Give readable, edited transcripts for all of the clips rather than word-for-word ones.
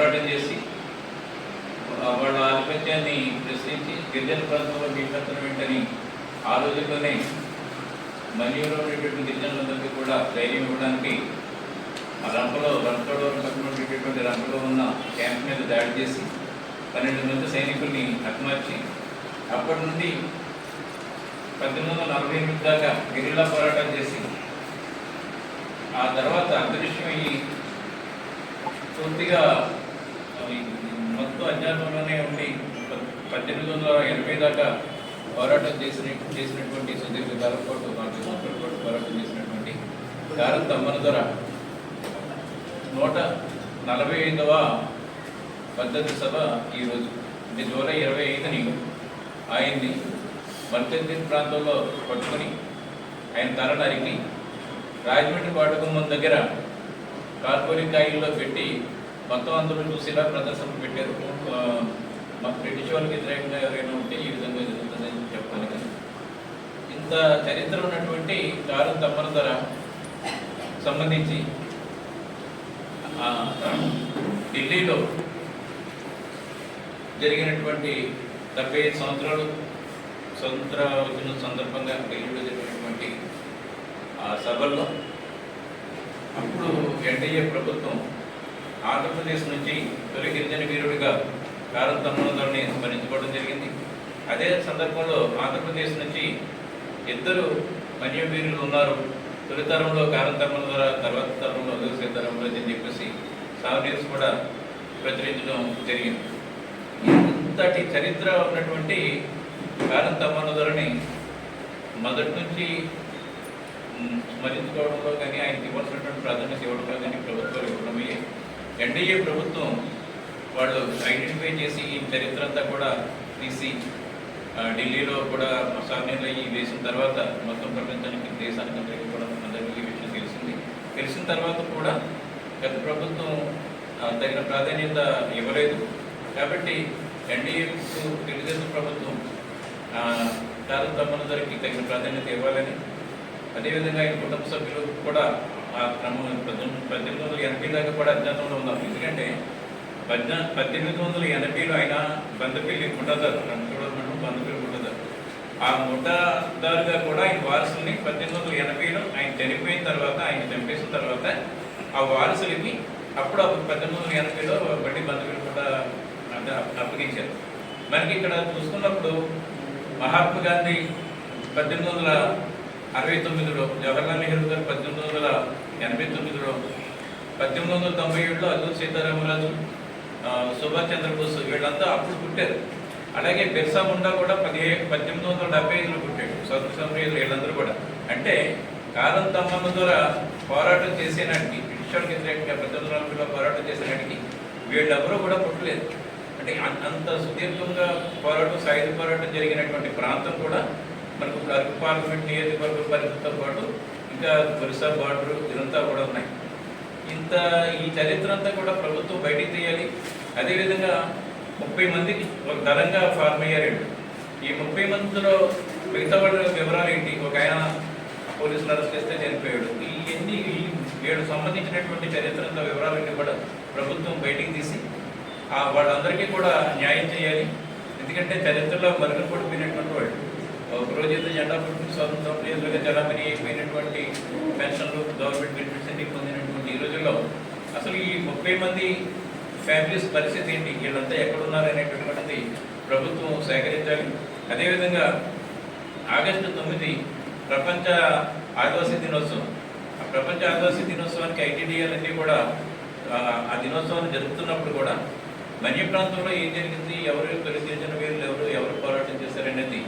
పోరాటం చేసి వాళ్ళ ఆధిపత్యాన్ని ప్రశ్నించి గిరిజన ప్రాంతంలో భీకరతను వెంటని ఆ రోజుల్లోనే మన్యూలో ఉండేటువంటి గిరిజనులందరికీ కూడా ధైర్యం ఇవ్వడానికి రంపలో పక్కన ఉండేటటువంటి రంపలో ఉన్న క్యాంప్ మీద దాడి చేసి 12 మంది సైనికుల్ని హతమార్చి అప్పటి నుండి 1848 దాకా గెరిల్లా పోరాటం చేసి ఆ తర్వాత అంతరిక్షమయ్యి పూర్తిగా మొత్తం అజ్ఞాతంలోనే ఉండి 1880 దాకా పోరాటం చేసినటువంటి సుదీర్ఘ కాలం పాటు 4 సంవత్సరాల పాటు పోరాటం చేసినటువంటి గారం తమ్మన ద్వారా 145వ పద్ధతి సభ ఈరోజు ఇది జూలై 25ని ఆయన్ని మర్చెందిన్ ప్రాంతంలో పట్టుకొని ఆయన తల నరికి రాజమండ్రి పాటగుమ్మం దగ్గర కార్పొరేట్ కాయిల్లో పెట్టి మొత్తం అందరూ చూసేలా ప్రదర్శన పెట్టారు. బ్రిటిష్ వాళ్ళకి వ్యతిరేకంగా ఎవరైనా ఉంటే ఈ విధంగా జరుగుతుందని చెప్పాలి. కానీ ఇంత చరిత్ర ఉన్నటువంటి గారం తమ్మన ధర సంబంధించి ఢిల్లీలో జరిగినటువంటి 75 సంవత్సరాలు స్వతంత్ర వచ్చిన సందర్భంగా ఢిల్లీలో జరిగినటువంటి ఆ సభల్లో అప్పుడు ఎన్డీఏ ప్రభుత్వం ఆంధ్రప్రదేశ్ నుంచి తొలి గిరిజన వీరుడిగా గారం తమ్మన ధరని స్మరించుకోవడం జరిగింది. అదే సందర్భంలో ఆంధ్రప్రదేశ్ నుంచి 2 మన్య వీరులు ఉన్నారు. తొలి తరంలో గారం తమ్మన ధర, తర్వాత తరంలో సీతారామరాజు అని చెప్పేసి సావనీర్స్ కూడా ప్రచురించడం జరిగింది. ఇంతటి చరిత్ర ఉన్నటువంటి గారం తమ్మన ధరని మొదటి నుంచి స్మరించుకోవడంలో కానీ ఆయనకి ఇవ్వాల్సినటువంటి ప్రాధాన్యత ఇవ్వడంలో కానీ ప్రభుత్వాలు ఇవ్వడమే ఎన్డీఏ ప్రభుత్వం వాళ్ళు ఐడెంటిఫై చేసి ఈ చరిత్ర అంతా కూడా తీసి ఢిల్లీలో కూడా సావనీర్లు అయ్యి వేసిన తర్వాత మొత్తం ప్రపంచానికి దేశానికి అందరికీ కూడా అందరికీ ఈ విషయం తెలిసిన తర్వాత కూడా గత ప్రభుత్వం తగిన ప్రాధాన్యత ఇవ్వలేదు. కాబట్టి ఎన్డీఏ తెలుగుదేశం ప్రభుత్వం గారం తమ్మన ధరకి తగిన ప్రాధాన్యత ఇవ్వాలని, అదేవిధంగా ఆయన కుటుంబ సభ్యులు కూడా ఆ క్రమం 1880 దాకా కూడా అజ్ఞాతంలో ఉన్నారు. ఎందుకంటే 1880లో ఆయన బందపల్లి ముఠాదారు, రంగచూడమండలం బందపల్లి ముఠాదారు. ఆ ముఠాదారుగా కూడా ఆయన వారసుల్ని 1880లో ఆయన చనిపోయిన తర్వాత, ఆయన చంపేసిన తర్వాత ఆ వారసులకి అప్పుడు 1880లో బట్టి బందపల్లి కూడా అప్పగించారు. మనకి ఇక్కడ చూసుకున్నప్పుడు మహాత్మా గాంధీ 1869లో, జవహర్లాల్ నెహ్రూ గారు 1889లో, 1897లో అల్లూరి సీతారామరాజు, సుభాష్ చంద్రబోస్ వీళ్ళంతా అప్పుడు పుట్టారు. అలాగే బిర్సా ముండా కూడా 1875లో పుట్టాడు. స్వతంత్ర సమరయోధులు వీళ్ళందరూ కూడా. అంటే గారం తమ్మన ద్వారా పోరాటం చేసేనాటికి, బ్రిటిష్ వాళ్ళకి వ్యతిరేకంగా 1840లో పోరాటం చేసేనాటికి వీళ్ళెవరూ కూడా పుట్టలేదు. అంటే అంత సుదీర్ఘంగా సాయుధ పోరాటం జరిగినటువంటి ప్రాంతం కూడా మనకు అరకు పార్లమెంట్ నియోజకవర్గ పరిధితో పాటు ఇంకా ఒరిస్సా బార్డరు ఇదంతా కూడా ఉన్నాయి. ఈ చరిత్ర అంతా కూడా ప్రభుత్వం బయటికి తీయాలి. అదేవిధంగా 30 మందికి ఒక దళంగా ఫార్మ్ అయ్యారు. ఈ 30 మందిలో మిగతా వాళ్ళ వివరాలు ఏంటి? ఒక ఆయన పోలీసులు అరెస్ట్ చేస్తే చనిపోయాడు. ఇవన్నీ వీళ్ళకి సంబంధించినటువంటి చరిత్ర అంతా వివరాలన్నీ కూడా ప్రభుత్వం బయటికి తీసి వాళ్ళందరికీ కూడా న్యాయం చేయాలి. ఎందుకంటే చరిత్రలో మరుగున పడిపోయినటువంటి వాళ్ళు, ఒకరోజు అయితే జెండా పట్టుకుని స్వాతంత్రం లేదుగా చలామణి అయిపోయినటువంటి పెన్షన్లు, గవర్నమెంట్ బెనిఫిట్స్ అన్ని పొందినటువంటి ఈ రోజుల్లో అసలు ఈ 30 మంది ఫ్యామిలీస్ పరిస్థితి ఏంటి, వీళ్ళంతా ఎక్కడున్నారు అనేటటువంటిది ప్రభుత్వం సేకరించాలి. అదేవిధంగా ఆగస్టు 9 ప్రపంచ ఆదివాసీ దినోత్సవం. ఆ ప్రపంచ ఆదివాసీ దినోత్సవానికి ఐటీడీఏలన్నీ కూడా ఆ దినోత్సవాన్ని జరుపుతున్నప్పుడు కూడా మన్య ప్రాంతంలో ఏం జరిగింది, ఎవరు తొలి గిరిజన వీరులు ఎవరు పోరాటం చేశారనేది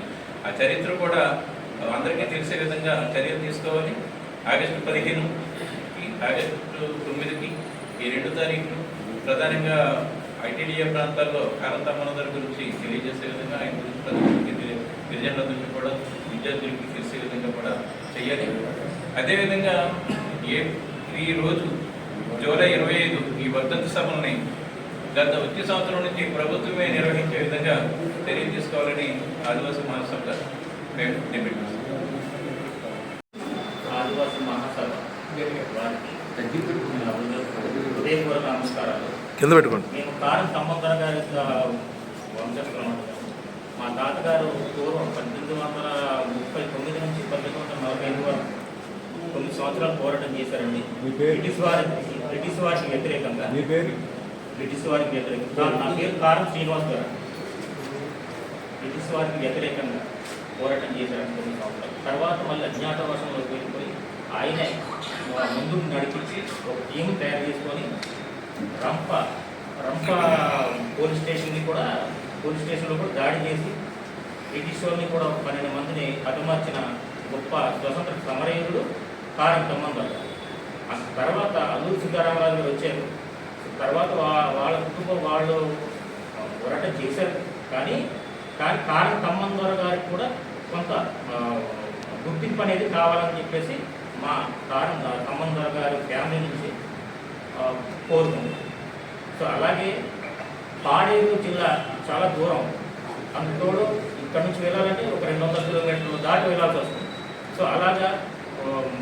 ఆ చరిత్ర కూడా అందరికీ తెలిసే విధంగా చర్యలు తీసుకోవాలి. ఆగస్టు 15, ఆగస్టు 9కి ఈ 2 తారీఖులు ప్రధానంగా ఐటీడీఏ ప్రాంతాల్లో గారం తమ్మన ధర గురించి తెలియజేసే విధంగా, ఆయన గురించి ప్రజలకి గిరిజనుల గురించి కూడా విద్యార్థులకి తెలిసే విధంగా కూడా చేయాలి. అదేవిధంగా ఈ రోజు జూలై 25 ఈ వర్ధంతి సభల్ని గత వచ్చే సంవత్సరం నుంచి ప్రభుత్వమే నిర్వహించే విధంగా చర్యలు తీసుకోవాలని ఆదివాసీ మహాసభ మేము డిమాండ్ చేస్తాం. ఆదివాసీ మహాసభ వారికి హృదయపూర్వక నమస్కారాలు. కింద పెట్టుకోండి. మేము కారం తమ్మొద్దర గారి వంశస్థులం. మా తాతగారు పూర్వం 1839 నుంచి 1945 వరకు 9 సంవత్సరాలు పోరాటం చేశారండి. బ్రిటిష్ వారికి వ్యతిరేకంగా. బ్రిటిష్ వారికి వ్యతిరేకంగా. నా పేరు కారం శ్రీనివాస్ గారు. బ్రిటిష్ వారికి వ్యతిరేకంగా పోరాటం చేశారండి 9 సంవత్సరాలు. తర్వాత మళ్ళీ అజ్ఞాతవాసంలోకి వెళ్ళిపోయి ఆయనే ముందుకు నడిపించి ఒక టీం తయారు చేసుకొని రంప పోలీస్ స్టేషన్లో కూడా దాడి చేసి బ్రిటిష్ వాళ్ళని కూడా 12 మందిని హతమార్చిన గొప్ప స్వతంత్ర సమరయోధుడు కారం తమ్మన్. తర్వాత అల్లూరి సీతారామరాజు గారు వచ్చారు. తర్వాత వాళ్ళ కుటుంబం వాళ్ళు పోరాటం చేశారు. కానీ కారం తమ్మన్ గారికి కూడా కొంత గుర్తింపు అనేది కావాలని చెప్పేసి మా కారం తమ్మన్ గారి ఫ్యామిలీ నుంచి కోరుకుంది. సో అలాగే పాడేరు జిల్లా చాలా దూరం, అందుతోడు ఇక్కడ నుంచి వెళ్ళాలంటే ఒక 200 కిలోమీటర్లు దాటి వెళ్ళాల్సి వస్తుంది. సో అలాగా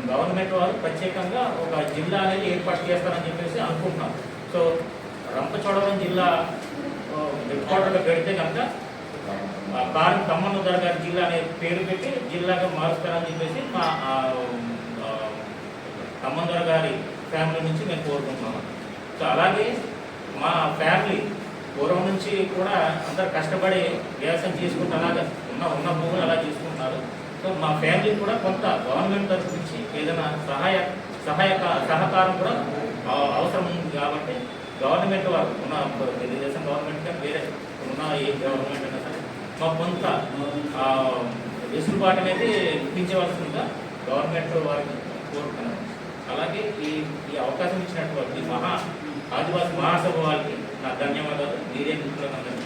గవర్నమెంట్ వారు ప్రత్యేకంగా ఒక జిల్లా అనేది ఏర్పాటు చేస్తారని చెప్పేసి అనుకుంటున్నాం. సో రంపచోడవరం జిల్లా హెడ్ క్వార్టర్గా పెడితే కనుక కారం తమ్మన్ గారి జిల్లా అనే పేరు పెట్టి జిల్లాగా మారుస్తారని చెప్పేసి మా తమ్మన్ గారి ఫ్యామిలీ నుంచి మేము కోరుకుంటున్నాము. సో అలాగే మా ఫ్యామిలీ పూర్వం నుంచి కూడా అందరు కష్టపడి వ్యవసాయం చేసుకుంటూ అలాగే ఉన్న భూములు అలా చేసుకుంటున్నారు. సో మా ఫ్యామిలీ కూడా కొంత గవర్నమెంట్ తరఫు నుంచి ఏదైనా సహకారం కూడా అవసరం ఉంది. కాబట్టి గవర్నమెంట్ వారు ఉన్న తెలుగుదేశం గవర్నమెంట్ కానీ వేరే ఉన్న ఏ గవర్నమెంట్ అయినా సరే మాకు కొంత వెసులుబాటు అనేది ఇప్పించవలసిందిగా గవర్నమెంట్ వారికి కోరుతున్నాను. అలాగే ఈ అవకాశం ఇచ్చినటువంటి ఆదివాసీ మహాసభ వారికి నా ధన్యవాదాలు. మీరే అందరికీ